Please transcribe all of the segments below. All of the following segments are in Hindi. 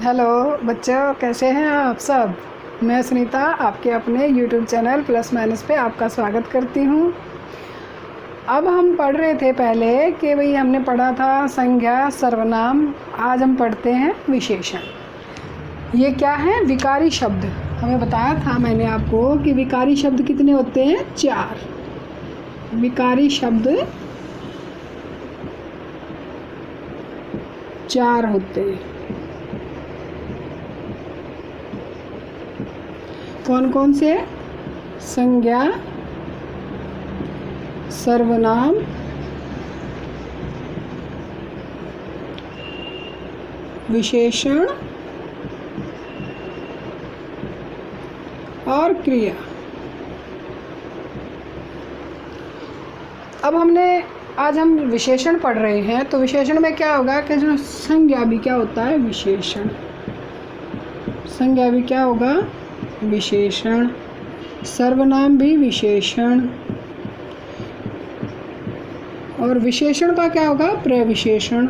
हेलो बच्चों, कैसे हैं आप सब। मैं सुनीता आपके अपने YouTube चैनल प्लस माइनस पे आपका स्वागत करती हूँ। अब हम पढ़ रहे थे पहले कि भाई हमने पढ़ा था संज्ञा सर्वनाम। आज हम पढ़ते हैं विशेषण। ये क्या है? विकारी शब्द। हमें बताया था मैंने आपको कि विकारी शब्द कितने होते हैं? 4 विकारी शब्द 4 होते हैं। कौन कौन से? संज्ञा, सर्वनाम, विशेषण और क्रिया। अब आज हम विशेषण पढ़ रहे हैं, तो विशेषण में क्या होगा कि जो संज्ञा भी क्या होता है? विशेषण। संज्ञा भी क्या होगा? विशेषण। सर्वनाम भी विशेषण। और विशेषण का क्या होगा? प्रविशेषण।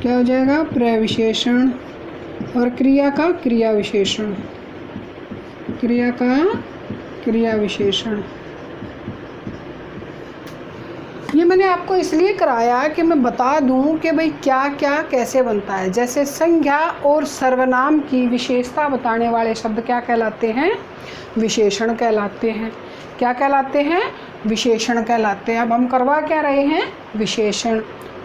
क्या हो जाएगा? प्रविशेषण। और क्रिया का क्रिया विशेषण। क्रिया का क्रिया विशेषण। ये मैंने आपको इसलिए कराया कि मैं बता दूं कि भाई क्या क्या कैसे बनता है। जैसे संज्ञा और सर्वनाम की विशेषता बताने वाले शब्द क्या कहलाते हैं? विशेषण कहलाते हैं। क्या कहलाते हैं? विशेषण कहलाते हैं। अब हम करवा क्या रहे हैं? विशेषण।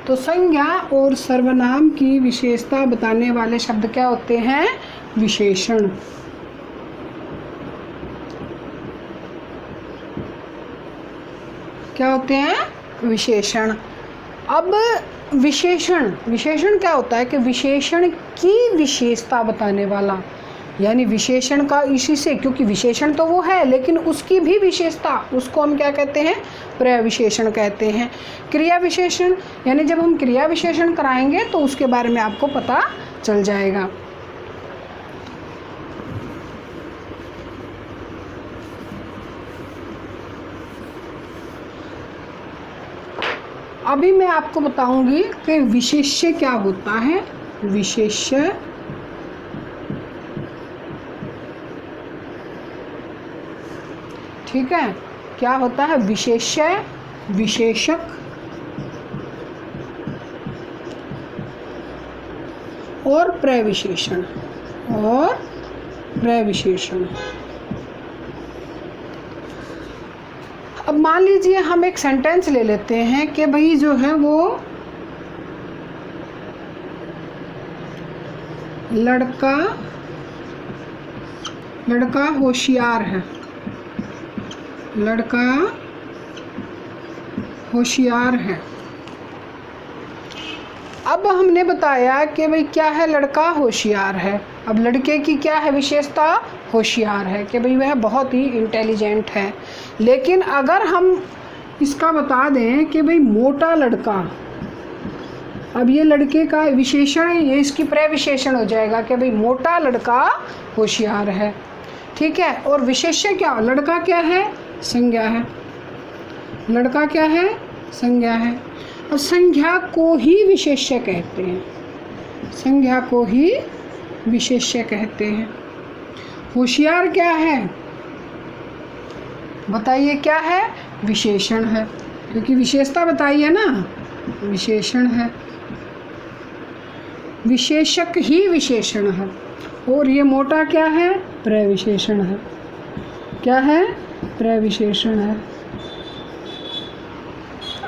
तो संज्ञा और सर्वनाम की विशेषता बताने वाले शब्द क्या होते हैं? विशेषण। क्या होते हैं? विशेषण। अब विशेषण क्या होता है कि विशेषण की विशेषता बताने वाला, यानी विशेषण का इसी से, क्योंकि विशेषण तो वो है लेकिन उसकी भी विशेषता, उसको हम क्या कहते हैं? प्रविशेषण कहते हैं। क्रिया विशेषण, यानी जब हम क्रिया विशेषण कराएंगे तो उसके बारे में आपको पता चल जाएगा। अभी मैं आपको बताऊंगी कि विशेष्य क्या होता है। विशेष्य ठीक है, क्या होता है? विशेष्य, विशेषक और प्रविशेषण। और प्रविशेषण। अब मान लीजिए हम एक सेंटेंस ले लेते हैं कि भाई जो है वो लड़का होशियार है। लड़का होशियार है। अब हमने बताया कि भाई क्या है? लड़का होशियार है। अब लड़के की क्या है विशेषता? होशियार है, कि भाई वह बहुत ही इंटेलिजेंट है। लेकिन अगर हम इसका बता दें कि भाई मोटा लड़का, अब ये लड़के का विशेषण, ये इसकी प्रविशेषण हो जाएगा कि भाई मोटा लड़का होशियार है। ठीक है। और विशेष्य क्या? लड़का क्या है? संज्ञा है। लड़का क्या है? संज्ञा है। अब संज्ञा को ही विशेष्य कहते हैं। संज्ञा को ही विशेष्य कहते हैं। होशियार क्या है? बताइए क्या है? विशेषण है, क्योंकि विशेषता बताई है ना, विशेषण है। विशेषक ही विशेषण है। और ये मोटा क्या है? प्रविशेषण है। क्या है? प्रविशेषण है।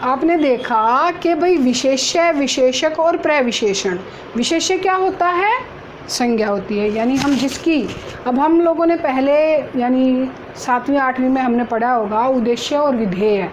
आपने देखा कि भाई विशेष्य, विशेषक और प्रविशेषण। विशेष्य क्या होता है? संज्ञा होती है, यानी हम जिसकी, अब हम लोगों ने पहले यानी 7वीं 8वीं में हमने पढ़ा होगा उद्देश्य और विधेय।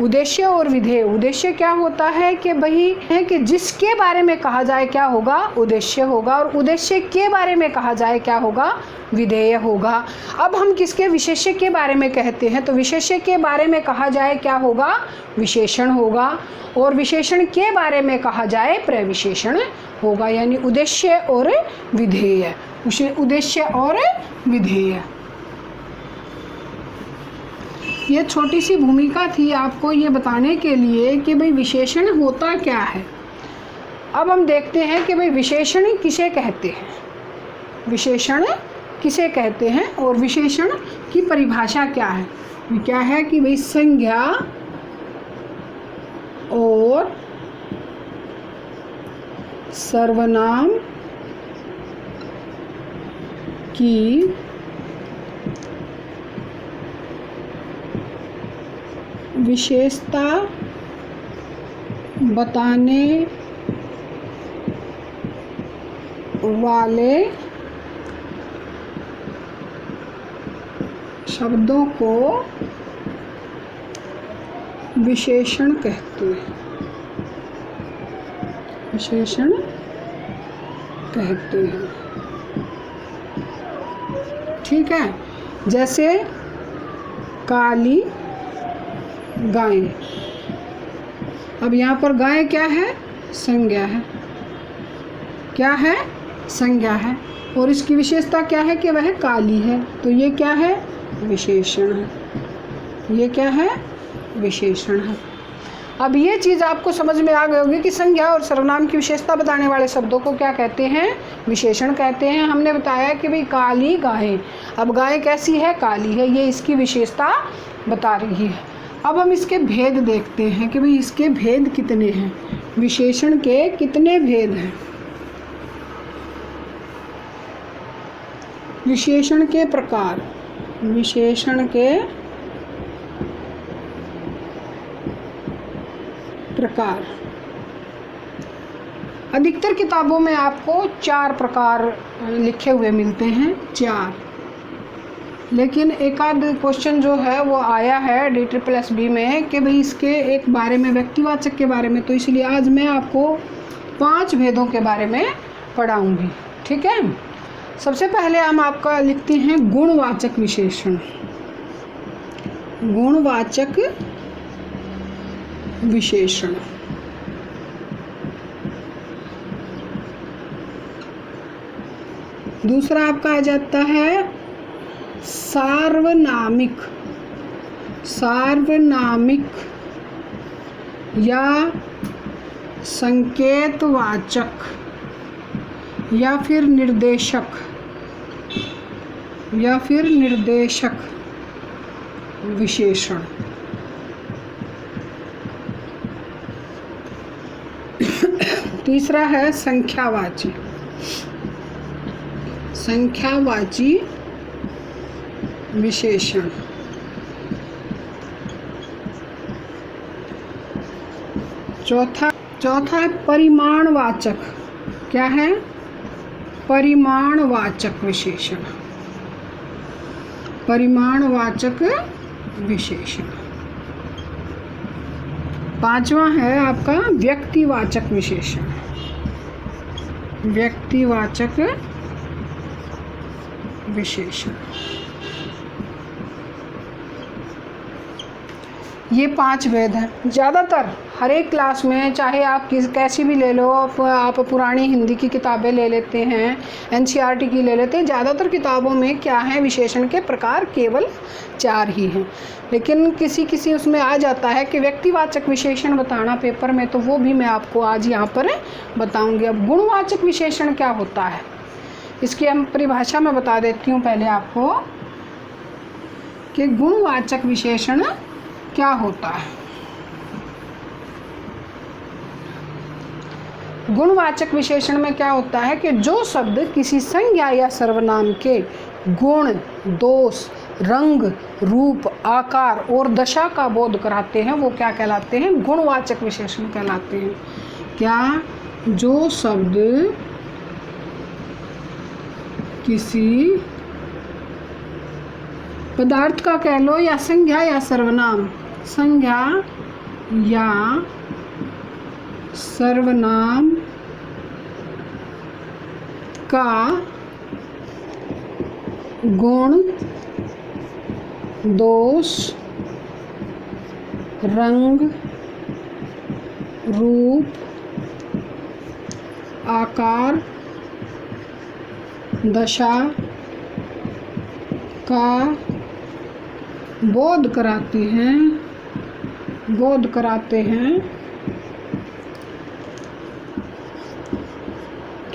उद्देश्य और विधेय। उद्देश्य क्या होता है कि भाई है कि जिसके बारे में कहा जाए क्या होगा? उद्देश्य होगा। और उद्देश्य के बारे में कहा जाए क्या होगा? विधेय होगा। अब हम किसके? विशेष्य के बारे में कहते हैं, तो विशेष्य के बारे में कहा जाए क्या होगा? विशेषण होगा। और विशेषण के बारे में कहा जाए प्रविशेषण होगा, यानी उद्देश्य और विधेय। उद्देश्य और विधेय। ये छोटी सी भूमिका थी आपको ये बताने के लिए कि भाई विशेषण होता क्या है। अब हम देखते हैं कि भाई विशेषण किसे कहते हैं, विशेषण किसे कहते हैं और विशेषण की परिभाषा क्या है। क्या है कि भाई संज्ञा और सर्वनाम की विशेषता बताने वाले शब्दों को विशेषण कहते हैं, विशेषण कहते हैं। ठीक है, जैसे काली गाय। अब यहाँ पर गाय क्या है, संज्ञा है, क्या है, संज्ञा है, और इसकी विशेषता क्या है कि वह काली है, तो ये क्या है, विशेषण है, ये क्या है, विशेषण है। अब ये चीज़ आपको समझ में आ गई होगी कि संज्ञा और सर्वनाम की विशेषता बताने वाले शब्दों को क्या कहते हैं, विशेषण कहते हैं। हमने बताया कि भाई काली गाय, अब गाय कैसी है, काली है, ये इसकी विशेषता बता रही है। अब हम इसके भेद देखते हैं कि भाई इसके भेद कितने हैं, विशेषण के कितने भेद हैं। विशेषण के प्रकार, विशेषण के प्रकार अधिकतर किताबों में आपको 4 प्रकार लिखे हुए मिलते हैं, 4। लेकिन एक आध क्वेश्चन जो है वो आया है DSSB में कि भाई इसके एक बारे में, व्यक्तिवाचक के बारे में, तो इसलिए आज मैं आपको 5 भेदों के बारे में पढ़ाऊंगी। ठीक है, सबसे पहले हम आपका लिखते हैं गुणवाचक विशेषण। गुणवाचक विशेषण, दूसरा आपका आ जाता है सार्वनामिक, सार्वनामिक या संकेतवाचक या फिर निर्देशक, या फिर निर्देशक विशेषण। तीसरा है संख्यावाची, संख्यावाची विशेषण। चौथा है परिमाणवाचक, क्या है, परिमाणवाचक विशेषण, परिमाणवाचक विशेषण। पांचवा है आपका व्यक्तिवाचक विशेषण, व्यक्तिवाचक विशेषण। ये 5 भेद हैं। ज़्यादातर हर एक क्लास में, चाहे आप कैसी भी ले लो, आप पुरानी हिंदी की किताबें ले लेते हैं, NCERT की ले लेते हैं, ज़्यादातर किताबों में क्या है, विशेषण के प्रकार केवल 4 ही हैं। लेकिन किसी उसमें आ जाता है कि व्यक्तिवाचक विशेषण बताना पेपर में, तो वो भी मैं आपको आज यहाँ पर बताऊँगी। अब गुणवाचक विशेषण क्या होता है, इसकी हम परिभाषा में बता देती हूँ पहले आपको कि गुणवाचक विशेषण क्या होता है। गुणवाचक विशेषण में क्या होता है कि जो शब्द किसी संज्ञा या सर्वनाम के गुण, दोष, रंग, रूप, आकार और दशा का बोध कराते हैं, वो क्या कहलाते हैं, गुणवाचक विशेषण कहलाते हैं। क्या, जो शब्द किसी पदार्थ का कह लो, या संज्ञा या सर्वनाम, संज्ञा या सर्वनाम का गुण, दोष, रंग, रूप, आकार, दशा का बोध कराते हैं, बोध कराते हैं,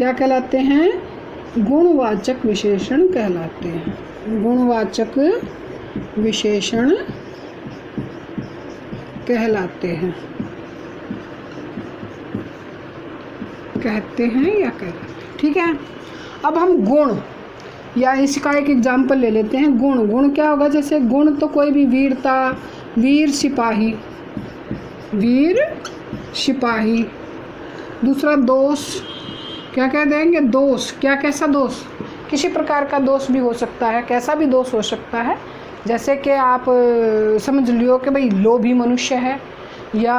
क्या कहलाते हैं? गुणवाचक विशेषण कहलाते हैं। गुणवाचक विशेषण कहलाते हैं, कहते हैं या कहते। ठीक है, अब हम गुण या इसका एक एग्जाम्पल ले लेते हैं। गुण, गुण क्या होगा? जैसे गुण तो कोई भी वीरता, वीर सिपाही, वीर सिपाही। दूसरा दोष, क्या कह देंगे? दोष, क्या कैसा दोष? किसी प्रकार का दोष भी हो सकता है, कैसा भी दोष हो सकता है। जैसे कि आप समझ लियो कि भाई लोभी मनुष्य है या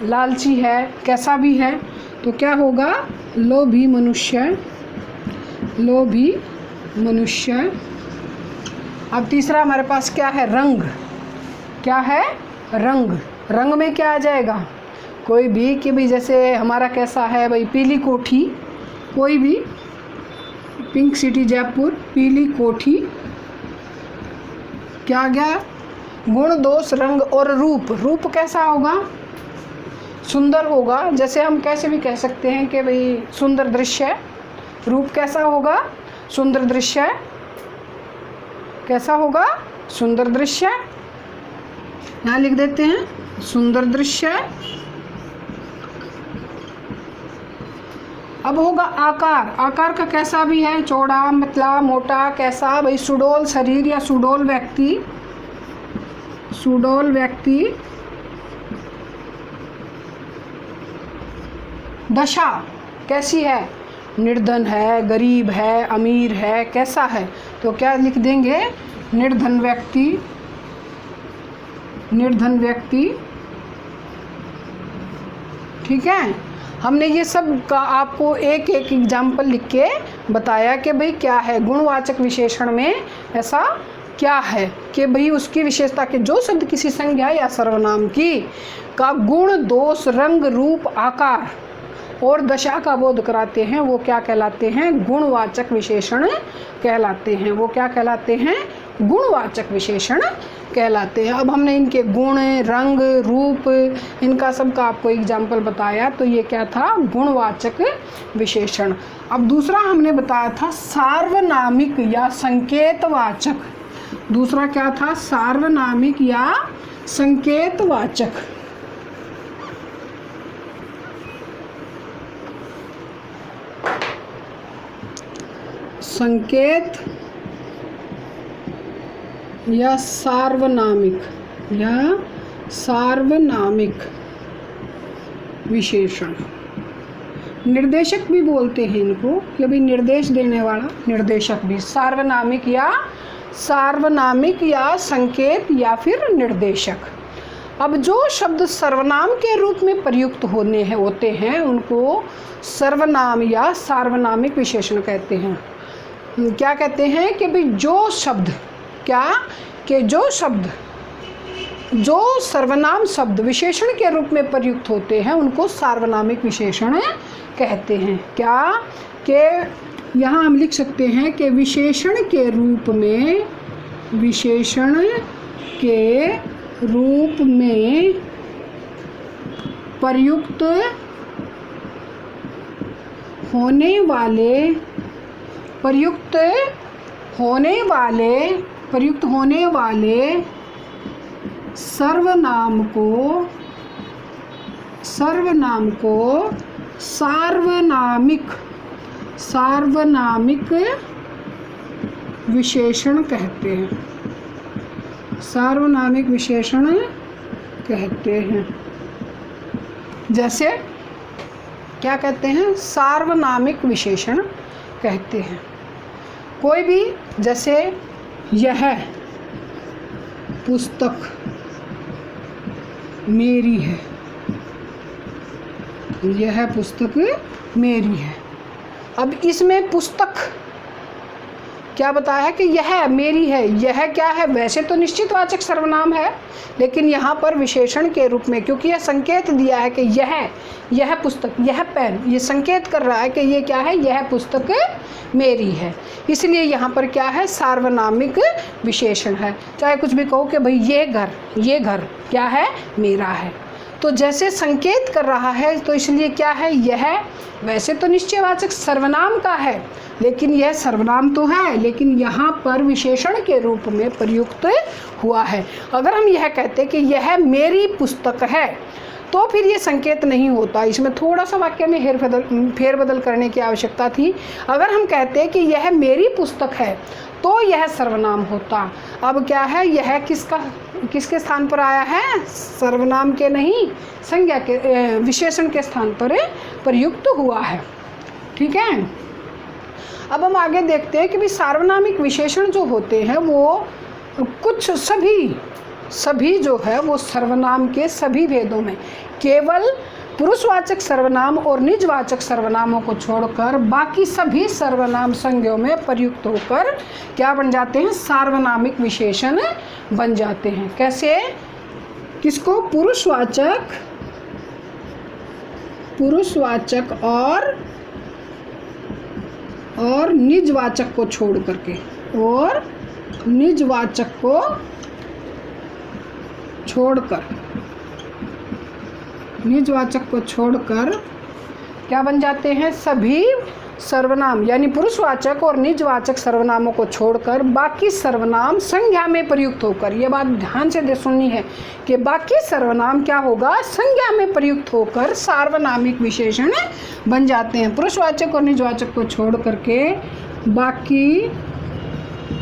लालची है, कैसा भी है, तो क्या होगा? लोभी मनुष्य, लोभी मनुष्य। अब तीसरा हमारे पास क्या है? रंग। क्या है? रंग। रंग में क्या आ जाएगा? कोई भी कि भाई जैसे हमारा कैसा है भाई, पीली कोठी, कोई भी, पिंक सिटी जयपुर, पीली कोठी। क्या गया? गुण, दोष, रंग और रूप। रूप कैसा होगा? सुंदर होगा। जैसे हम कैसे भी कह सकते हैं कि भाई सुंदर दृश्य। रूप कैसा होगा? सुंदर दृश्य। कैसा होगा? सुंदर दृश्य। यहाँ लिख देते हैं सुंदर दृश्य। अब होगा आकार। आकार का कैसा भी है, चौड़ा, पतला, मोटा, कैसा भाई? सुडौल शरीर या सुडौल व्यक्ति, सुडौल व्यक्ति। दशा कैसी है? निर्धन है, गरीब है, अमीर है, कैसा है? तो क्या लिख देंगे? निर्धन व्यक्ति, निर्धन व्यक्ति। ठीक है, हमने ये सब का आपको एक एक एग्जाम्पल लिख के बताया कि भाई क्या है गुणवाचक विशेषण में, ऐसा क्या है कि भाई उसकी विशेषता के जो शब्द किसी संज्ञा या सर्वनाम की का गुण, दोष, रंग, रूप, आकार और दशा का बोध कराते हैं, वो क्या कहलाते हैं? गुणवाचक विशेषण कहलाते हैं। वो क्या कहलाते हैं? गुणवाचक विशेषण कहलाते हैं। अब हमने इनके गुण, रंग, रूप, इनका सबका आपको एग्जाम्पल बताया, तो ये क्या था? गुणवाचक विशेषण। अब दूसरा हमने बताया था सार्वनामिक या संकेतवाचक। दूसरा क्या था? सार्वनामिक या संकेतवाचक। संकेत या सार्वनामिक, या सार्वनामिक विशेषण। निर्देशक भी बोलते हैं इनको कि भाई निर्देश देने वाला, निर्देशक भी। सार्वनामिक या संकेत या फिर निर्देशक। अब जो शब्द सर्वनाम के रूप में प्रयुक्त होते हैं उनको सर्वनाम या सार्वनामिक विशेषण कहते हैं। क्या कहते हैं कि भाई जो शब्द, क्या कि जो शब्द, जो सर्वनाम शब्द विशेषण के रूप में प्रयुक्त होते हैं उनको सार्वनामिक विशेषण कहते हैं। क्या कि यहाँ हम लिख सकते हैं कि विशेषण के रूप में, विशेषण के रूप में प्रयुक्त होने वाले सर्वनाम को सार्वनामिक विशेषण कहते हैं। सार्वनामिक विशेषण कहते हैं। जैसे क्या कहते हैं? सार्वनामिक विशेषण कहते हैं। कोई भी, जैसे यह पुस्तक मेरी है, यह पुस्तक मेरी है। अब इसमें पुस्तक क्या बताया है कि यह मेरी है। यह क्या है? वैसे तो निश्चितवाचक सर्वनाम है, लेकिन यहाँ पर विशेषण के रूप में, क्योंकि यह संकेत दिया है कि यह पुस्तक, यह पेन, ये संकेत कर रहा है कि ये क्या है? यह पुस्तक मेरी है। इसलिए यहाँ पर क्या है? सार्वनामिक विशेषण है। चाहे कुछ भी कहो कि भाई ये घर क्या है? मेरा है। तो जैसे संकेत कर रहा है, तो इसलिए क्या है, यह वैसे तो निश्चयवाचक सर्वनाम का है, लेकिन यह सर्वनाम तो है, लेकिन यहाँ पर विशेषण के रूप में प्रयुक्त हुआ है। अगर हम यह कहते कि यह मेरी पुस्तक है, तो फिर ये संकेत नहीं होता। इसमें थोड़ा सा वाक्य में फेरबदल करने की आवश्यकता थी। अगर हम कहते कि यह मेरी पुस्तक है, तो यह सर्वनाम होता। अब क्या है, यह किसके स्थान पर आया है, सर्वनाम के नहीं, संज्ञा के, विशेषण के स्थान पर प्रयुक्त हुआ है। ठीक है। अब हम आगे देखते हैं कि भी सार्वनामिक विशेषण जो होते हैं वो कुछ सभी जो है वो सर्वनाम के सभी भेदों में केवल पुरुषवाचक सर्वनाम और निजवाचक सर्वनामों को छोड़कर बाकी सभी सर्वनाम संज्ञों में प्रयुक्त होकर क्या बन जाते हैं, सार्वनामिक विशेषण बन जाते हैं। कैसे, किसको, पुरुषवाचक और निजवाचक को छोड़ करके, और निजवाचक को छोड़कर क्या बन जाते हैं, सभी सर्वनाम, यानी पुरुषवाचक और निजवाचक सर्वनामों को छोड़कर बाकी सर्वनाम संज्ञा में प्रयुक्त होकर, ये बात ध्यान से सुननी है कि बाकी सर्वनाम क्या होगा, संज्ञा में प्रयुक्त होकर सार्वनामिक विशेषण बन जाते हैं। पुरुषवाचक और निजवाचक को छोड़ करके बाकी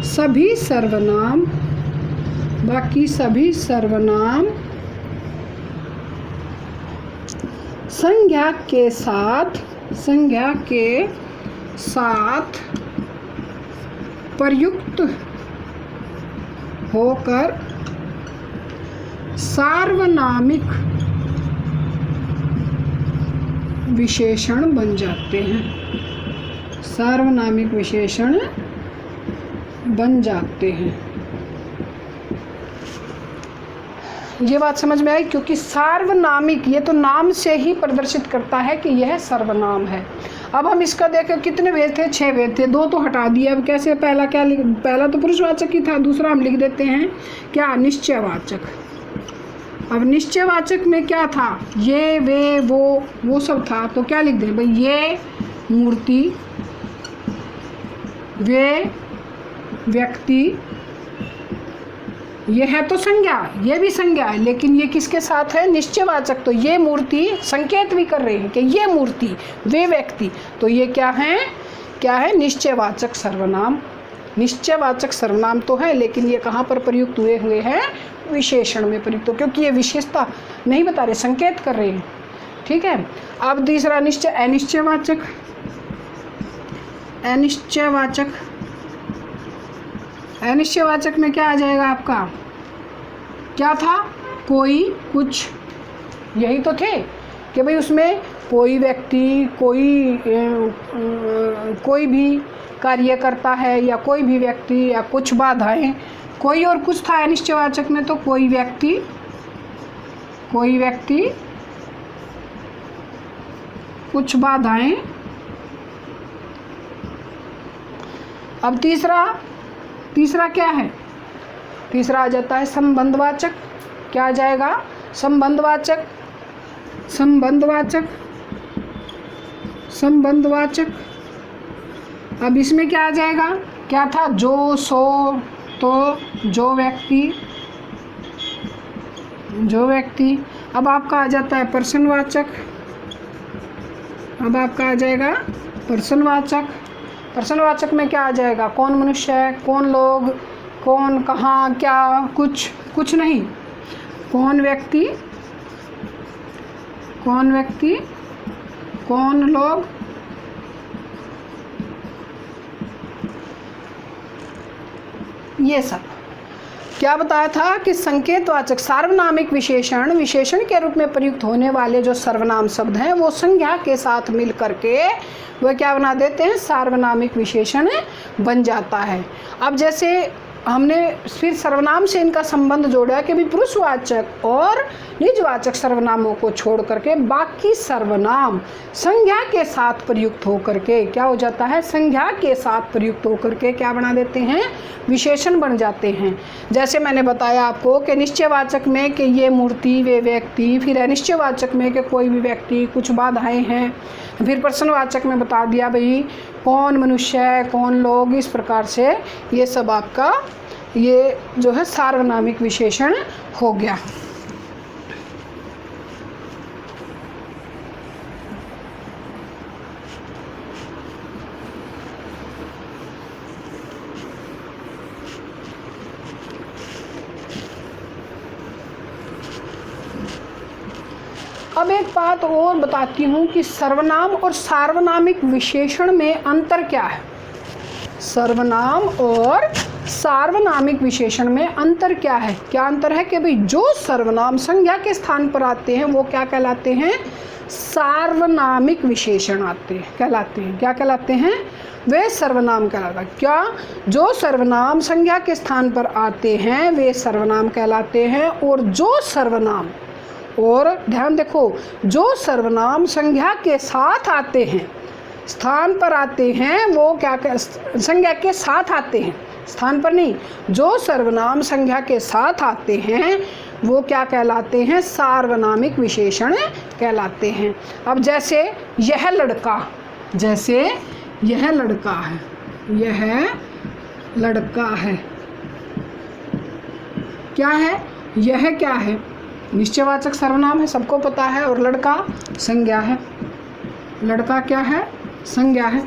सभी सर्वनाम संज्ञा के साथ प्रयुक्त होकर सार्वनामिक विशेषण बन जाते हैं। सार्वनामिक विशेषण बन जाते हैं। ये बात समझ में आई, क्योंकि सार्वनामिक ये तो नाम से ही प्रदर्शित करता है कि यह सर्वनाम है। अब हम इसका देखें, कितने भेद थे, 6 भेद थे, 2 तो हटा दिए। अब कैसे, पहला तो पुरुषवाचक ही था, दूसरा हम लिख देते हैं क्या, निश्चयवाचक। अब निश्चयवाचक में क्या था, ये, वे, वो सब था, तो क्या लिख दें भाई, ये मूर्ति, वे व्यक्ति, ये है तो संज्ञा, ये भी संज्ञा है, लेकिन ये किसके साथ है, निश्चयवाचक। तो ये मूर्ति संकेत भी कर रही है कि ये मूर्ति, वे व्यक्ति, तो ये क्या है, निश्चयवाचक सर्वनाम। निश्चयवाचक सर्वनाम तो है, लेकिन ये कहाँ पर प्रयुक्त हुए हैं, विशेषण में प्रयुक्त, क्योंकि ये विशेषता नहीं बता रहे, संकेत कर रहे हैं। ठीक है। अब तीसरा अनिश्चयवाचक। अनिश्चयवाचक में क्या आ जाएगा आपका, क्या था, कोई, कुछ, यही तो थे कि भाई उसमें कोई व्यक्ति, कोई भी कार्य करता है, या कोई भी व्यक्ति, या कुछ बाधाएं, कोई और कुछ था अनिश्चयवाचक में, तो कोई व्यक्ति, कुछ बाधाएं। अब तीसरा क्या है, तीसरा आ जाता है संबंधवाचक। क्या आ जाएगा, संबंधवाचक। अब इसमें क्या आ जाएगा, क्या था, जो, सो, तो, जो व्यक्ति। अब आपका आ जाता है पर्सनवाचक। पर्सनवाचक में क्या आ जाएगा, कौन मनुष्य है, कौन लोग, कौन, कहाँ, क्या, कुछ नहीं, कौन व्यक्ति, कौन लोग, ये सब। क्या बताया था कि संकेतवाचक सार्वनामिक विशेषण के रूप में प्रयुक्त होने वाले जो सर्वनाम शब्द हैं वो संज्ञा के साथ मिल करके वह क्या बना देते हैं, सार्वनामिक विशेषण बन जाता है। अब जैसे हमने फिर सर्वनाम से इनका संबंध जोड़ा कि भी पुरुषवाचक और निजवाचक सर्वनामों को छोड़ करके बाकी सर्वनाम संज्ञा के साथ प्रयुक्त होकर के क्या हो जाता है, संज्ञा के साथ प्रयुक्त होकर के क्या बना देते हैं, विशेषण बन जाते हैं। जैसे मैंने बताया आपको कि निश्चयवाचक में कि ये मूर्ति, वे व्यक्ति, फिर अनिश्चयवाचक में कि कोई भी व्यक्ति, कुछ बाधाएं हैं, फिर प्रश्नवाचक में बता दिया भाई कौन मनुष्य है, कौन लोग, इस प्रकार से ये सब आपका ये जो है सार्वनामिक विशेषण हो गया। अब एक बात और बताती हूँ कि सर्वनाम और सार्वनामिक विशेषण में अंतर क्या है। सर्वनाम और सार्वनामिक विशेषण में अंतर क्या है? क्या अंतर है कि भाई जो सर्वनाम संज्ञा के स्थान पर आते हैं वो क्या कहलाते हैं, सार्वनामिक विशेषण कहलाते हैं। क्या कहलाते हैं? वे सर्वनाम कहलाता है। क्या? जो सर्वनाम संज्ञा के स्थान पर आते हैं वे सर्वनाम कहलाते हैं, और जो सर्वनाम, और ध्यान देखो, जो सर्वनाम संज्ञा के साथ आते हैं, स्थान पर आते हैं, वो क्या संज्ञा के साथ आते हैं, स्थान पर नहीं, जो सर्वनाम संज्ञा के साथ आते हैं वो क्या कहलाते हैं, सार्वनामिक विशेषण कहलाते हैं। अब जैसे यह लड़का, जैसे यह लड़का है, यह लड़का है, क्या है, यह क्या है, निश्चयवाचक सर्वनाम है, सबको पता है, और लड़का संज्ञा है। लड़का क्या है, संज्ञा है,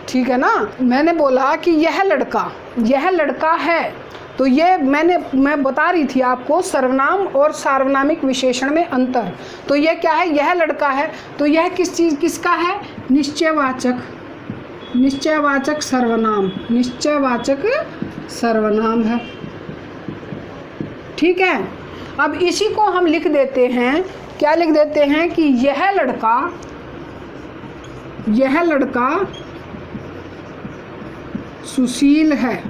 ठीक है ना। मैंने बोला कि यह लड़का है, तो ये मैं बता रही थी आपको सर्वनाम और सार्वनामिक विशेषण में अंतर। तो ये क्या है, यह लड़का है, तो यह किसका है, निश्चयवाचक सर्वनाम है, ठीक है। अब इसी को हम लिख देते हैं, क्या लिख देते हैं कि यह लड़का सुशील है,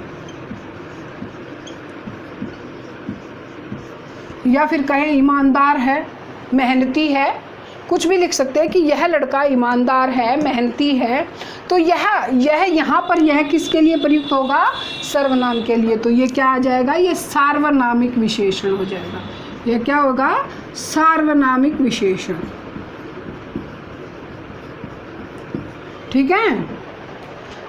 या फिर कहें ईमानदार है, मेहनती है, कुछ भी लिख सकते हैं कि यह लड़का ईमानदार है, मेहनती है। तो यह यहाँ पर यह किसके लिए प्रयुक्त होगा, सर्वनाम के लिए। तो ये क्या आ जाएगा, ये सार्वनामिक विशेषण हो जाएगा। यह क्या होगा, सार्वनामिक विशेषण, ठीक है,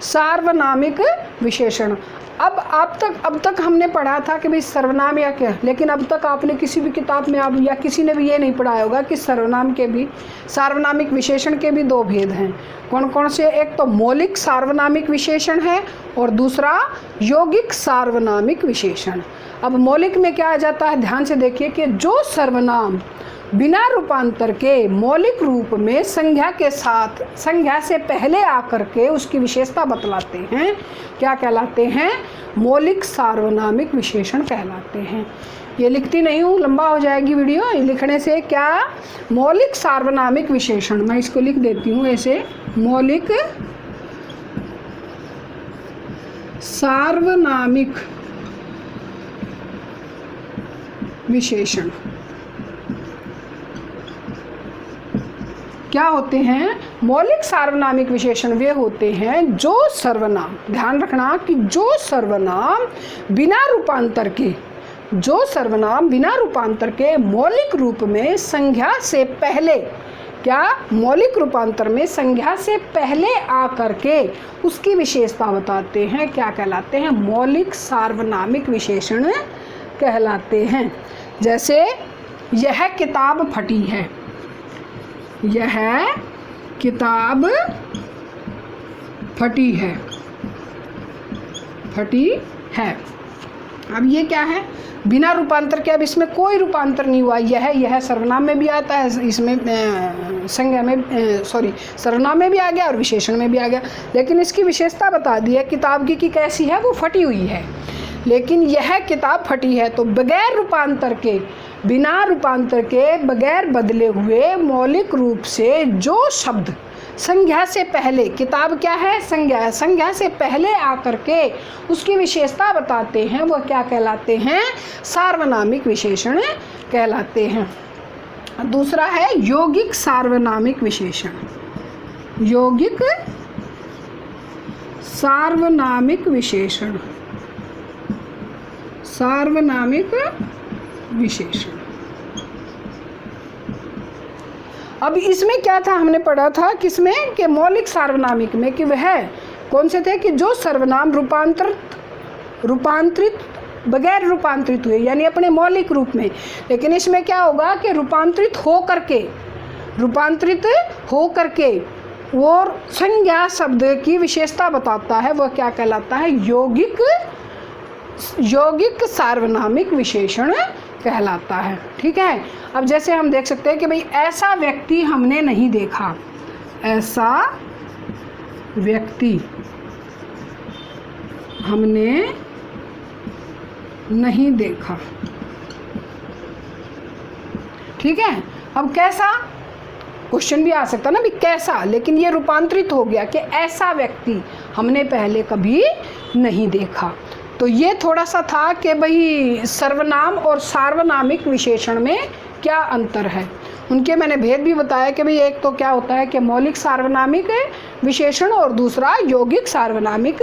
सार्वनामिक विशेषण। अब तक हमने पढ़ा था कि भाई सर्वनाम या क्या, लेकिन अब तक आपने किसी भी किताब में आप या किसी ने भी ये नहीं पढ़ाया होगा कि सर्वनाम के भी, सार्वनामिक विशेषण के भी दो भेद हैं। कौन कौन से? एक तो मौलिक सार्वनामिक विशेषण है और दूसरा यौगिक सार्वनामिक विशेषण। अब मौलिक में क्या आ जाता है, ध्यान से देखिए कि जो सर्वनाम बिना रूपांतर के मौलिक रूप में संज्ञा के साथ, संज्ञा से पहले आकर के उसकी विशेषता बतलाते हैं, क्या कहलाते हैं, मौलिक सार्वनामिक विशेषण कहलाते हैं। ये लिखती नहीं हूँ, लंबा हो जाएगी वीडियो, लिखने से क्या, मौलिक सार्वनामिक विशेषण, मैं इसको लिख देती हूँ ऐसे, मौलिक सार्वनामिक विशेषण क्या होते हैं? मौलिक सार्वनामिक विशेषण वे होते हैं जो सर्वनाम, ध्यान रखना कि जो सर्वनाम बिना रूपांतर के, जो सर्वनाम बिना रूपांतर के मौलिक रूप में संज्ञा से पहले, क्या, मौलिक रूपांतर में संज्ञा से पहले आकर के उसकी विशेषता बताते हैं, क्या कहलाते हैं, मौलिक सार्वनामिक विशेषण कहलाते हैं। जैसे यह किताब फटी है, यह किताब फटी है, अब ये क्या है, बिना रूपांतर के, अब इसमें कोई रूपांतर नहीं हुआ। यह सर्वनाम में भी आता है, इसमें संज्ञा में सर्वनाम में भी आ गया और विशेषण में भी आ गया, लेकिन इसकी विशेषता बता दी है किताब की कैसी है, वो फटी हुई है। लेकिन यह किताब फटी है, तो बगैर रूपांतर के, बिना रूपांतर के, बगैर बदले हुए मौलिक रूप से जो शब्द संज्ञा से पहले, किताब क्या है? संज्ञा है। संज्ञा से पहले आकर के उसकी विशेषता बताते हैं, वह क्या कहलाते हैं? सार्वनामिक विशेषण कहलाते हैं। दूसरा है यौगिक सार्वनामिक विशेषण। यौगिक सार्वनामिक विशेषण। सार्वनामिक विशेषण। अब इसमें क्या था, हमने पढ़ा था किसमें कि मौलिक सार्वनामिक में, कि वह कौन से थे कि जो सर्वनाम रूपांतरित बगैर रूपांतरित हुए, यानी अपने मौलिक रूप में। लेकिन इसमें क्या होगा कि रूपांतरित हो करके और संज्ञा शब्द की विशेषता बताता है, वह क्या कहलाता है? यौगिक सार्वनामिक विशेषण कहलाता है। ठीक है। अब जैसे हम देख सकते हैं कि भाई ऐसा व्यक्ति हमने नहीं देखा, ऐसा व्यक्ति हमने नहीं देखा। ठीक है। अब कैसा क्वेश्चन भी आ सकता ना भी कैसा, लेकिन ये रूपांतरित हो गया कि ऐसा व्यक्ति हमने पहले कभी नहीं देखा। तो ये थोड़ा सा था कि भाई सर्वनाम और सार्वनामिक विशेषण में क्या अंतर है। उनके मैंने भेद भी बताया कि भाई एक तो क्या होता है कि मौलिक सार्वनामिक विशेषण और दूसरा यौगिक सार्वनामिक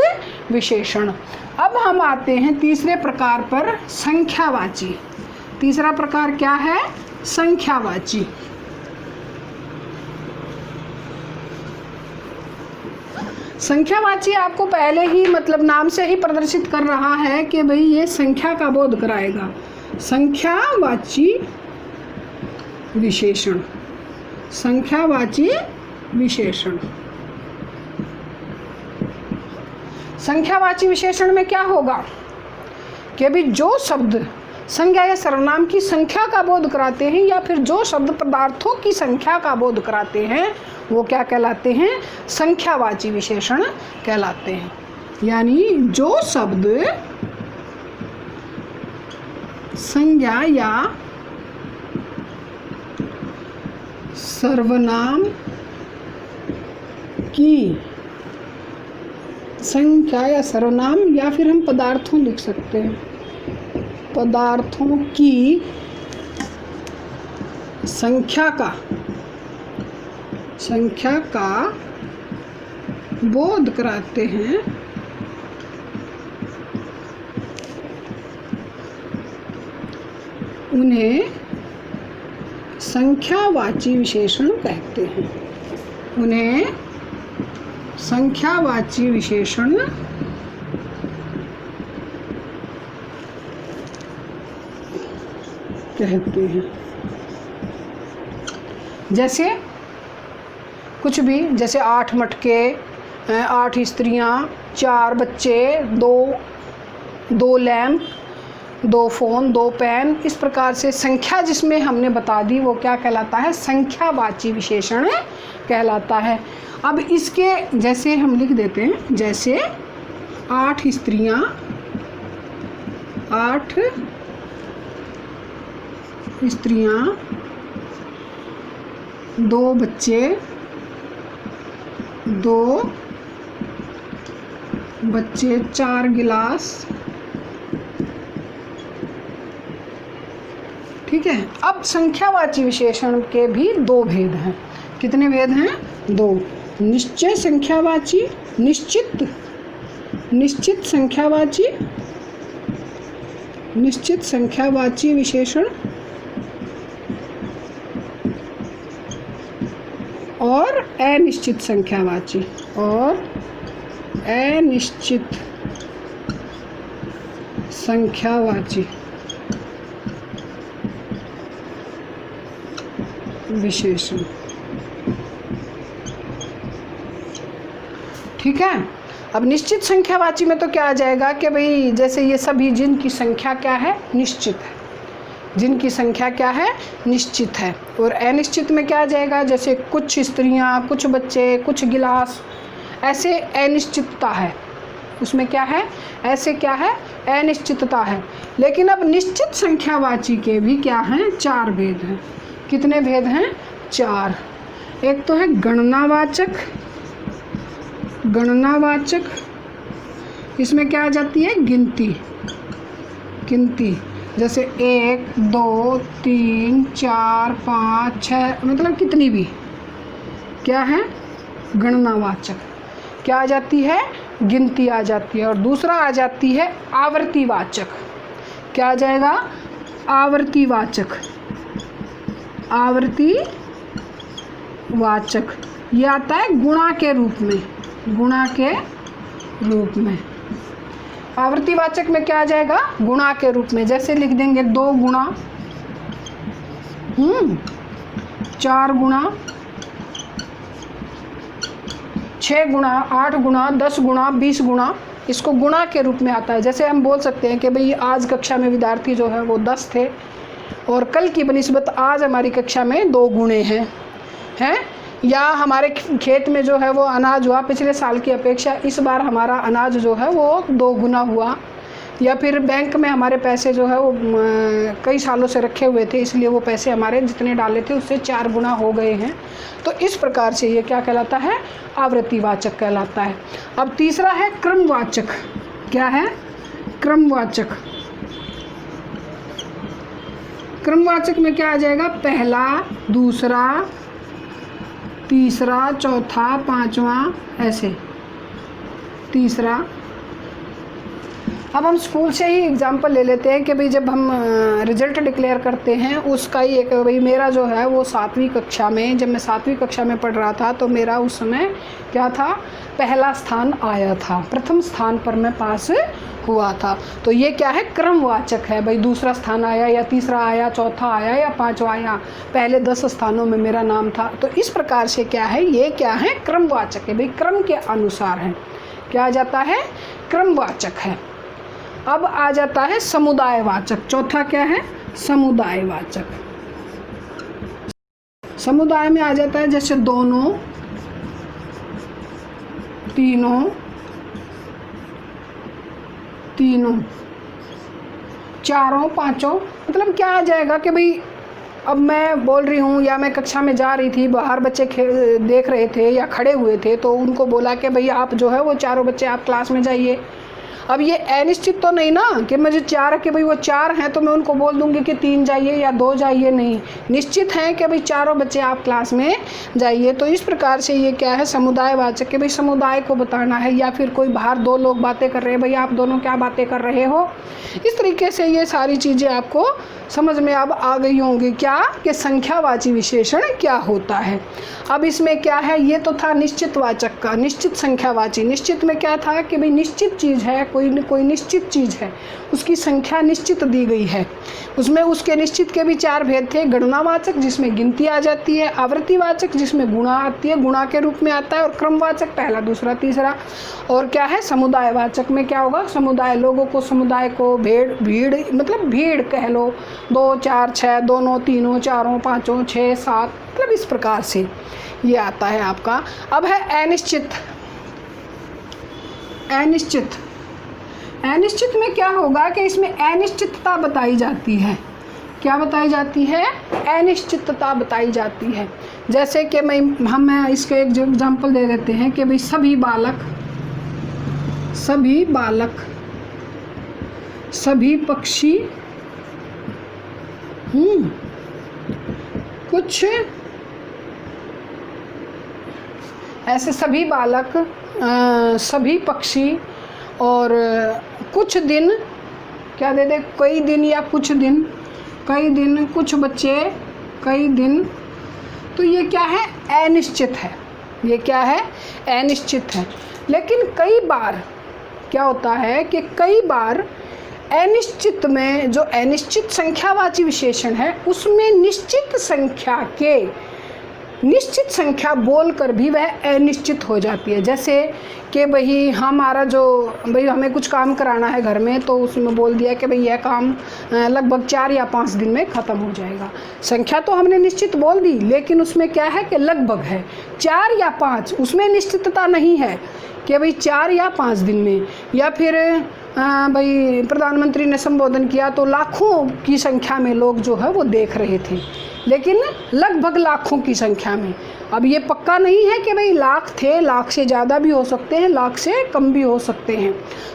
विशेषण। अब हम आते हैं तीसरे प्रकार पर, संख्यावाची। तीसरा प्रकार क्या है? संख्यावाची। संख्यावाची आपको पहले ही मतलब नाम से ही प्रदर्शित कर रहा है कि भाई ये संख्या का बोध कराएगा। संख्यावाची विशेषण। संख्यावाची विशेषण। संख्यावाची विशेषण में क्या होगा कि भाई जो शब्द संज्ञा या सर्वनाम की संख्या का बोध कराते हैं, या फिर जो शब्द पदार्थों की संख्या का बोध कराते हैं, वो क्या कहलाते हैं? संख्यावाची विशेषण कहलाते हैं। यानी जो शब्द संज्ञा या सर्वनाम की संख्या या सर्वनाम, या फिर हम पदार्थों लिख सकते हैं, पदार्थों की संख्या का बोध कराते हैं, उन्हें संख्यावाची विशेषण कहते हैं। उन्हें संख्यावाची विशेषण कहते हैं। जैसे कुछ भी, जैसे 8 मटके, 8 स्त्रियां, 4 बच्चे, 2 लैंप, 2 फ़ोन, 2 पेन, इस प्रकार से संख्या जिसमें हमने बता दी वो क्या कहलाता है? संख्यावाची विशेषण कहलाता है। अब इसके जैसे हम लिख देते हैं, जैसे 8 स्त्रियां, 8 स्त्रियां, 2 बच्चे, 4 गिलास। ठीक है। अब संख्यावाची विशेषण के भी 2 भेद हैं। कितने भेद हैं? 2। निश्चय संख्यावाची, निश्चित संख्यावाची, निश्चित संख्यावाची विशेषण, और अनिश्चित संख्यावाची, और अनिश्चित संख्यावाची विशेषण। ठीक है। अब निश्चित संख्यावाची में तो क्या आ जाएगा कि भाई जैसे ये सभी जिनकी संख्या क्या है? निश्चित है। जिनकी संख्या क्या है? निश्चित है। और अनिश्चित में क्या आ जाएगा? जैसे कुछ स्त्रियां, कुछ बच्चे, कुछ गिलास, ऐसे अनिश्चितता है। उसमें क्या है? ऐसे क्या है? अनिश्चितता है। लेकिन अब निश्चित संख्यावाची के भी क्या हैं? 4 भेद हैं। कितने भेद हैं? 4। एक तो है गणनावाचक, गणनावाचक, इसमें क्या आ जाती है, गिनती, गिनती, जैसे 1 2 3 4 5 6, मतलब कितनी भी, क्या है, गणनावाचक। क्या आ जाती है, गिनती आ जाती है। और दूसरा आ जाती है आवर्तीवाचक। क्या आ जाएगा, आवर्तीवाचक, आवर्तीवाचक, ये आता है गुणा के रूप में, गुणा के रूप में। आवर्तीवाचक में क्या आ जाएगा, गुणा के रूप में। जैसे लिख देंगे 2 गुणा 4 गुणा 6 गुणा 8 गुणा 10 गुणा 20 गुणा, इसको गुणा के रूप में आता है। जैसे हम बोल सकते हैं कि भाई आज कक्षा में विद्यार्थी जो है वो 10 थे और कल की बनिस्बत आज हमारी कक्षा में 2 गुणे हैं, या हमारे खेत में जो है वो अनाज हुआ पिछले साल की अपेक्षा इस बार हमारा अनाज जो है वो 2 गुना हुआ, या फिर बैंक में हमारे पैसे जो है वो कई सालों से रखे हुए थे इसलिए वो पैसे हमारे जितने डाले थे उससे 4 गुना हो गए हैं। तो इस प्रकार से ये क्या कहलाता है, आवर्तीवाचक कहलाता है। अब तीसरा है क्रमवाचक। क्या है, क्रमवाचक। क्रमवाचक में क्या आ जाएगा, पहला, दूसरा, तीसरा, चौथा, पांचवा, ऐसे तीसरा। अब हम स्कूल से ही एग्जांपल ले लेते हैं कि भाई जब हम रिजल्ट डिक्लेयर करते हैं उसका ही एक, भाई मेरा जो है वो 7वीं कक्षा में, जब मैं 7वीं कक्षा में पढ़ रहा था तो मेरा उस समय क्या था, पहला स्थान आया था, प्रथम स्थान पर मैं पास हुआ था। तो ये क्या है, क्रमवाचक है। भाई दूसरा स्थान आया या तीसरा आया, चौथा आया या पांचवा आया, पहले 10 स्थानों में मेरा नाम था। तो इस प्रकार से क्या है, ये क्या है, क्रमवाचक है। भाई क्रम के अनुसार है, क्या आ जाता है, क्रमवाचक है। अब आ जाता है समुदायवाचक। चौथा क्या है, समुदायवाचक। समुदाय में आ जाता है जैसे दोनों, तीनों, तीनों, चारों, पांचों। मतलब क्या आ जाएगा कि भाई अब मैं बोल रही हूँ या मैं कक्षा में जा रही थी, बाहर बच्चे देख रहे थे या खड़े हुए थे, तो उनको बोला कि भाई आप जो है वो चारों बच्चे आप क्लास में जाइए। अब ये अनिश्चित तो नहीं ना कि मुझे 4 कि भाई वो 4 हैं तो मैं उनको बोल दूंगी कि 3 जाइए या 2 जाइए, नहीं, निश्चित है कि भाई चारों बच्चे आप क्लास में जाइए। तो इस प्रकार से ये क्या है, समुदायवाचक, कि भाई समुदाय को बताना है। या फिर कोई बाहर 2 लोग बातें कर रहे हैं, भाई आप दोनों क्या बातें कर रहे हो। इस तरीके से ये सारी चीज़ें आपको समझ में अब आ गई होंगी क्या, कि संख्यावाची विशेषण क्या होता है। अब इसमें क्या है, ये तो था निश्चितवाचक का, निश्चित संख्यावाची। निश्चित में क्या था कि भाई निश्चित चीज़ है, कोई निश्चित चीज़ है, उसकी संख्या निश्चित दी गई है। उसमें उसके निश्चित के भी 4 भेद थे, गणनावाचक जिसमें गिनती आ जाती है, आवर्तीवाचक जिसमें गुणा आती है, गुणा के रूप में आता है, और क्रमवाचक पहला, दूसरा, तीसरा। और क्या है, समुदायवाचक में क्या होगा, समुदाय, लोगों को, समुदाय को, भीड़ मतलब भीड़ कह लो, 2 4 6, दोनों, तीनों, चारों, पाँचों, 6 7, मतलब इस प्रकार से ये आता है आपका। अब है अनिश्चित। अनिश्चित, अनिश्चित में क्या होगा कि इसमें अनिश्चितता बताई जाती है। क्या बताई जाती है, अनिश्चितता बताई जाती है। जैसे कि मैं इसके एक एग्जाम्पल दे देते हैं कि भाई सभी बालक, सभी बालक, सभी पक्षी, कुछ ऐसे सभी बालक, सभी पक्षी, और कुछ दिन, क्या दे दे, कई दिन या कुछ दिन, कई दिन, कुछ बच्चे, कई दिन। तो ये क्या है, अनिश्चित है। ये क्या है, अनिश्चित है। लेकिन कई बार क्या होता है कि कई बार अनिश्चित में जो अनिश्चित संख्यावाची विशेषण है उसमें निश्चित संख्या के, निश्चित संख्या बोलकर भी वह अनिश्चित हो जाती है। जैसे कि भाई हमारा जो, भाई हमें कुछ काम कराना है घर में, तो उसमें बोल दिया कि भाई यह काम लगभग 4 या 5 दिन में ख़त्म हो जाएगा। संख्या तो हमने निश्चित बोल दी, लेकिन उसमें क्या है कि लगभग है, 4 या 5, उसमें निश्चितता नहीं है कि भाई 4 या 5 दिन में। या फिर भाई प्रधानमंत्री ने संबोधन किया तो लाखों की संख्या में लोग जो है वो देख रहे थे, लेकिन लगभग लाखों की संख्या में। अब ये पक्का नहीं है कि भाई लाख थे, लाख से ज़्यादा भी हो सकते हैं, लाख से कम भी हो सकते हैं।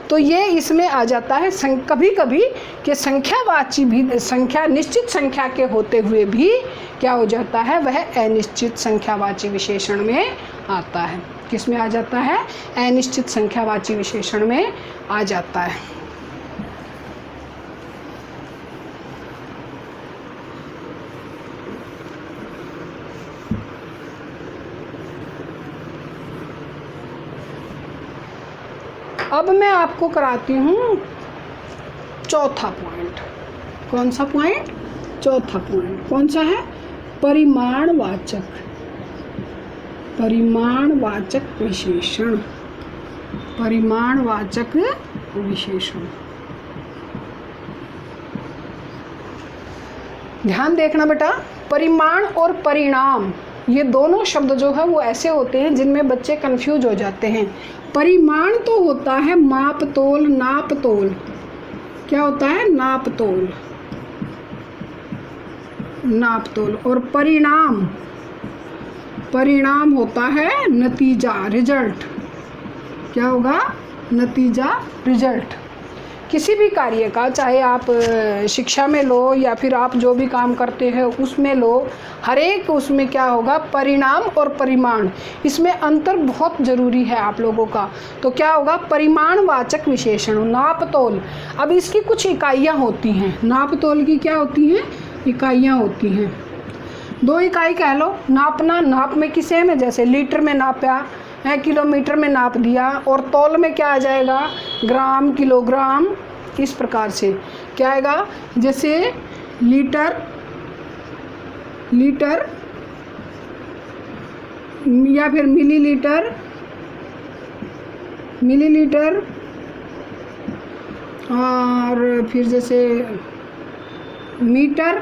तो ये इसमें आ जाता है कभी कभी कि संख्यावाची भी, संख्या निश्चित संख्या के होते हुए भी क्या हो जाता है, वह अनिश्चित संख्यावाची विशेषण में आता है। किस में आ जाता है? अनिश्चित संख्यावाची विशेषण में आ जाता है। अब मैं आपको कराती हूँ चौथा पॉइंट। कौन सा पॉइंट? चौथा पॉइंट कौन सा है? परिमाणवाचक, परिमाणवाचक विशेषण, परिमाणवाचक विशेषण। ध्यान देखना बेटा, परिमाण और परिणाम ये दोनों शब्द जो है वो ऐसे होते हैं जिनमें बच्चे कंफ्यूज हो जाते हैं। परिमाण तो होता है माप तोल, नाप तोल। क्या होता है? नाप तोल, नाप तोल। और परिणाम, परिणाम होता है नतीजा, रिजल्ट। क्या होगा? नतीजा, रिजल्ट। किसी भी कार्य का, चाहे आप शिक्षा में लो या फिर आप जो भी काम करते हैं उसमें लो, हर एक उसमें क्या होगा? परिणाम और परिमाण, इसमें अंतर बहुत ज़रूरी है आप लोगों का। तो क्या होगा? परिमाणवाचक विशेषण, नाप तोल। अब इसकी कुछ इकाइयाँ होती हैं। नाप तोल की क्या होती हैं? इकाइयाँ होती हैं। 2 इकाई कह लो। नापना, नाप में किसे में, जैसे लीटर में नापा है, किलोमीटर में नाप दिया। और तौल में क्या आ जाएगा? ग्राम, किलोग्राम, इस प्रकार से क्या आएगा? जैसे लीटर, लीटर या फिर मिलीलीटर, मिलीलीटर, और फिर जैसे मीटर,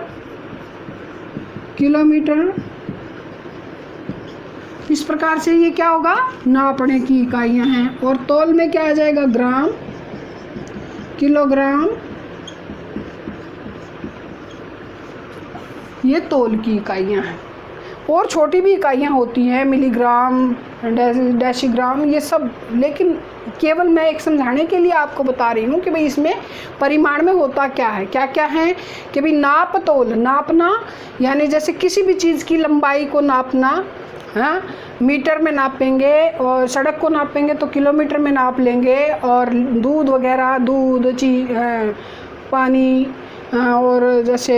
किलोमीटर, इस प्रकार से ये क्या होगा? नापने की इकाइयाँ हैं। और तौल में क्या आ जाएगा? ग्राम, किलोग्राम, ये तौल की इकाइयाँ हैं। और छोटी भी इकाइयाँ होती हैं, मिलीग्राम, डेसीग्राम, ये सब। लेकिन केवल मैं एक समझाने के लिए आपको बता रही हूँ कि भाई इसमें परिमाण में होता क्या है, क्या क्या है। कि भाई नाप तोल, नापना, यानी जैसे किसी भी चीज़ की लंबाई को नापना, हाँ, मीटर में नापेंगे। और सड़क को नापेंगे तो किलोमीटर में नाप लेंगे। और दूध वगैरह, दूध, पानी, और जैसे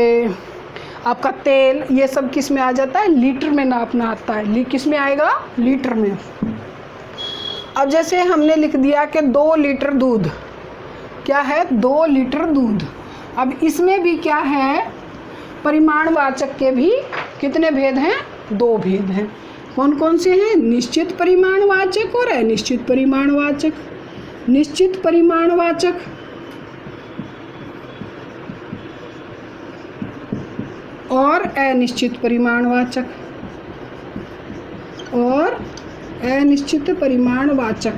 आपका तेल, ये सब किस में आ जाता है? लीटर में नापना आता है। किस में आएगा? लीटर में। अब जैसे हमने लिख दिया कि 2 लीटर दूध, क्या है? 2 लीटर दूध। अब इसमें भी क्या है? परिमाणवाचक के भी कितने भेद हैं? 2 भेद हैं। कौन कौन से हैं? निश्चित परिमाणवाचक और अनिश्चित परिमाणवाचक। निश्चित परिमाणवाचक और अनिश्चित परिमाणवाचक, और अनिश्चित परिमाणवाचक।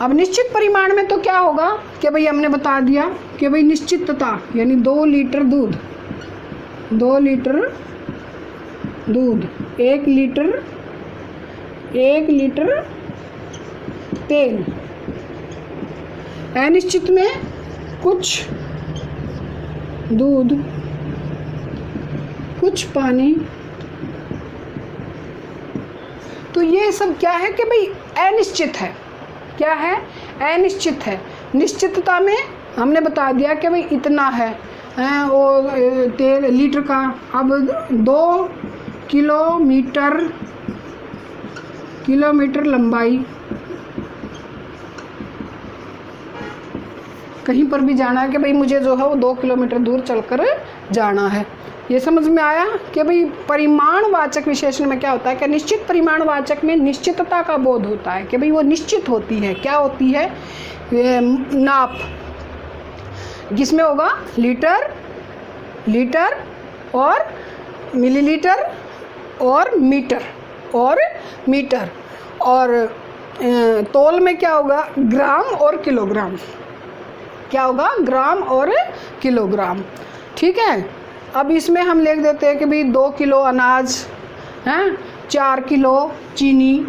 अब निश्चित परिमाण में तो क्या होगा कि भाई हमने बता दिया कि भाई निश्चितता, यानी 2 लीटर दूध, 2 लीटर दूध, 1 लीटर, 1 लीटर तेल। अनिश्चित में कुछ दूध, कुछ पानी। तो ये सब क्या है कि भाई अनिश्चित है। क्या है? अनिश्चित है। निश्चितता में हमने बता दिया कि भाई इतना है, और तेल लीटर का। अब 2 किलोमीटर, किलोमीटर लंबाई, कहीं पर भी जाना है कि भाई मुझे जो है वो 2 किलोमीटर दूर चलकर जाना है। ये समझ में आया कि भाई परिमाणवाचक विशेषण में क्या होता है कि निश्चित परिमाणवाचक में निश्चितता का बोध होता है कि भाई वो निश्चित होती है। क्या होती है? नाप, जिसमें होगा लीटर, लीटर और मिलीलीटर और मीटर, और मीटर। और तौल में क्या होगा? ग्राम और किलोग्राम। क्या होगा? ग्राम और किलोग्राम। ठीक है। अब इसमें हम लिख देते हैं कि भाई 2 किलो अनाज हैं, 4 किलो चीनी,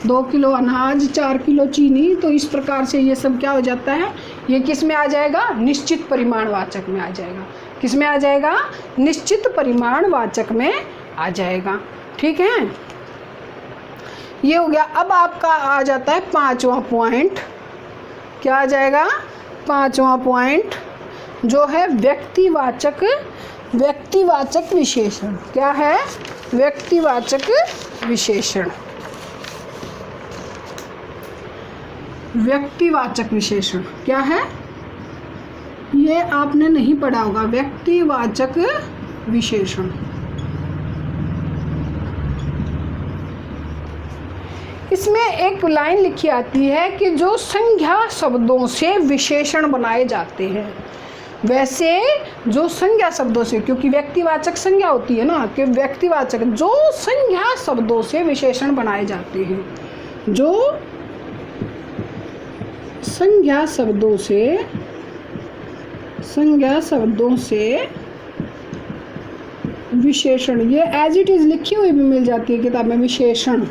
2 किलो अनाज, 4 किलो चीनी। तो इस प्रकार से ये सब क्या हो जाता है, ये किस में आ जाएगा, निश्चित परिमाणवाचक में आ जाएगा। किस में आ जाएगा, निश्चित परिमाणवाचक में आ जाएगा। ठीक है, ये हो गया। अब आपका आ जाता है 5वां पॉइंट। क्या आ जाएगा, 5वां पॉइंट जो है व्यक्तिवाचक विशेषण। क्या है, व्यक्तिवाचक विशेषण। व्यक्तिवाचक विशेषण क्या है, ये आपने नहीं पढ़ा होगा। व्यक्तिवाचक विशेषण, इसमें एक लाइन लिखी आती है कि जो संज्ञा शब्दों से विशेषण बनाए जाते हैं, वैसे जो संज्ञा शब्दों से, क्योंकि व्यक्तिवाचक संज्ञा होती है ना, कि व्यक्तिवाचक जो संज्ञा शब्दों से विशेषण बनाए जाते हैं, जो संज्ञा शब्दों से विशेषण, ये एज इट इज़ लिखी हुई भी मिल जाती है किताब में। विशेषण,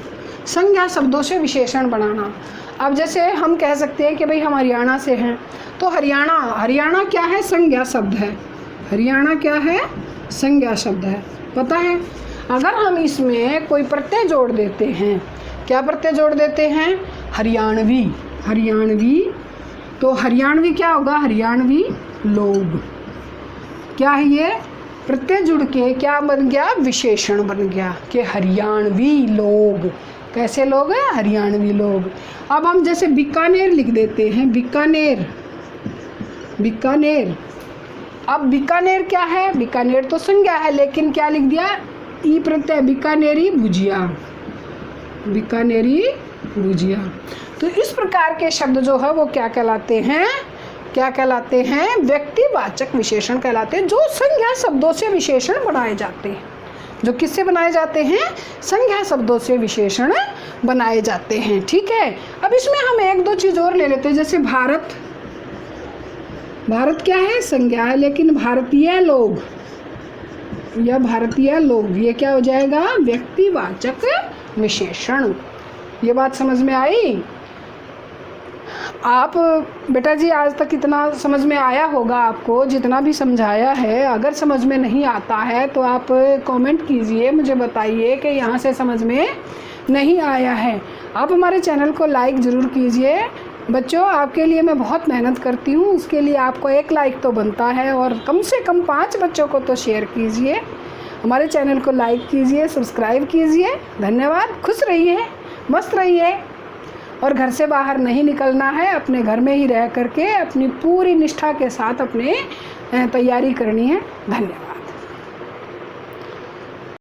संज्ञा शब्दों से विशेषण बनाना। अब जैसे हम कह सकते हैं कि भाई हम हरियाणा से हैं, तो हरियाणा क्या है, संज्ञा शब्द है। हरियाणा क्या है, संज्ञा शब्द है, पता है। अगर हम इसमें कोई प्रत्यय जोड़ देते हैं, क्या प्रत्यय जोड़ देते हैं, हरियाणवी, तो हरियाणवी क्या होगा, हरियाणवी लोग। क्या है ये, प्रत्यय जुड़ के क्या बन गया, विशेषण बन गया कि हरियाणवी लोग। कैसे लोग हैं, हरियाणवी लोग। अब हम जैसे बीकानेर लिख देते हैं, बीकानेर। अब बीकानेर क्या है, बीकानेर तो संज्ञा है, लेकिन क्या लिख दिया, ई प्रत्यय, बीकानेरी भुजिया। तो इस प्रकार के शब्द जो है वो क्या कहलाते हैं, व्यक्तिवाचक विशेषण कहलाते हैं, जो संज्ञा शब्दों से विशेषण बनाए जाते हैं। जो किससे बनाए जाते हैं, संज्ञा शब्दों से विशेषण बनाए जाते हैं। ठीक है, अब इसमें हम 1-2 चीज़ और ले लेते हैं। जैसे भारत क्या है, संज्ञा है, लेकिन भारतीय लोग या भारतीय लोग, ये क्या हो जाएगा, व्यक्तिवाचक विशेषण। ये बात समझ में आई। आप बेटा जी आज तक इतना समझ में आया होगा आपको, जितना भी समझाया है। अगर समझ में नहीं आता है तो आप कमेंट कीजिए, मुझे बताइए कि यहाँ से समझ में नहीं आया है। आप हमारे चैनल को लाइक ज़रूर कीजिए। बच्चों, आपके लिए मैं बहुत मेहनत करती हूँ, उसके लिए आपको 1 लाइक तो बनता है, और कम से कम 5 बच्चों को तो शेयर कीजिए। हमारे चैनल को लाइक कीजिए, सब्सक्राइब कीजिए। धन्यवाद। खुश रहिए, मस्त रहिए, और घर से बाहर नहीं निकलना है। अपने घर में ही रह करके अपनी पूरी निष्ठा के साथ अपने तैयारी करनी है। धन्यवाद।